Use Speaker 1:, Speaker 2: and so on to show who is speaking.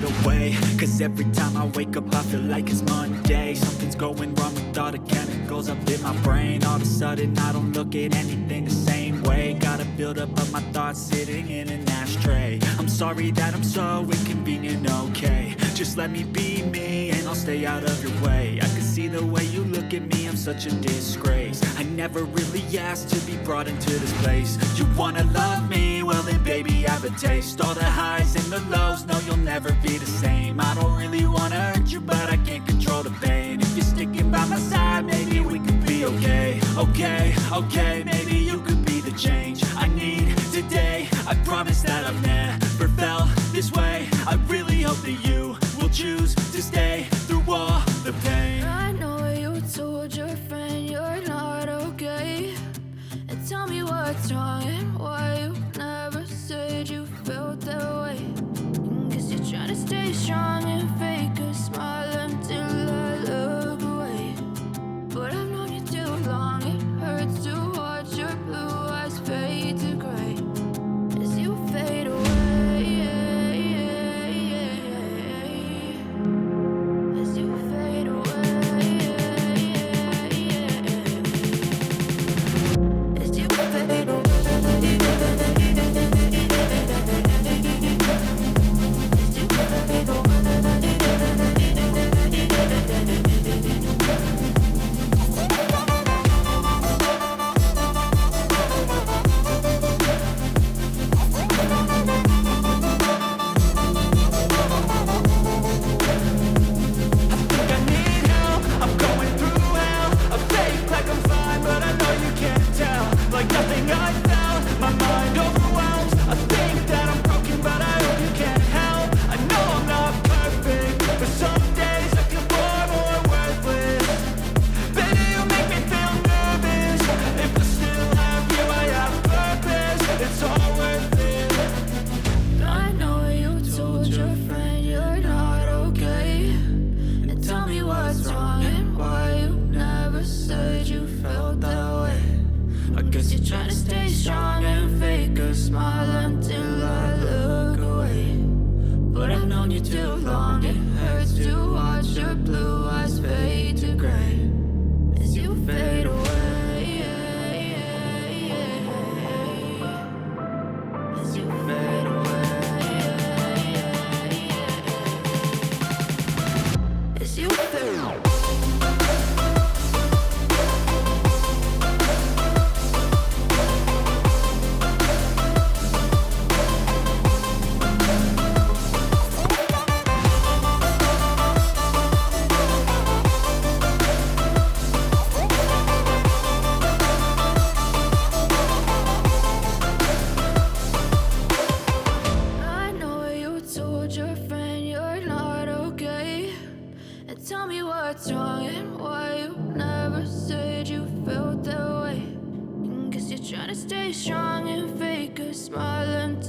Speaker 1: fade away. Cause every time I wake up I feel like it's Monday. Something's going wrong with all the chemicals up in my brain. All of a sudden I don't look at anything the same way. Gotta build up of my thoughts sitting in an ashtray. I'm sorry that I'm so inconvenient, okay. Just let me be me and I'll stay out of your way. I can see the way you look at me, I'm such a disgrace. I never really asked to be brought into this place. You wanna love me? Well then baby have a taste. All the highs and the lows, no you'll never be the same. I don't really wanna hurt you but I can't control the pain. If you're sticking by my side maybe we could be okay. Okay, maybe you could be the change I need today. I promise that I've never felt this way. I really hope that you will choose to stay through all the pain.
Speaker 2: I know you told your friend you're not okay, and tell me what's wrong and why you never said you felt that way. Guess you're trying to stay strong and fake a smile until I look away. But I've known you too long, it hurts to watch your blue eyes fade to gray as you fade away. As you fade away. As you fade away. Trying to stay strong and fake a smile until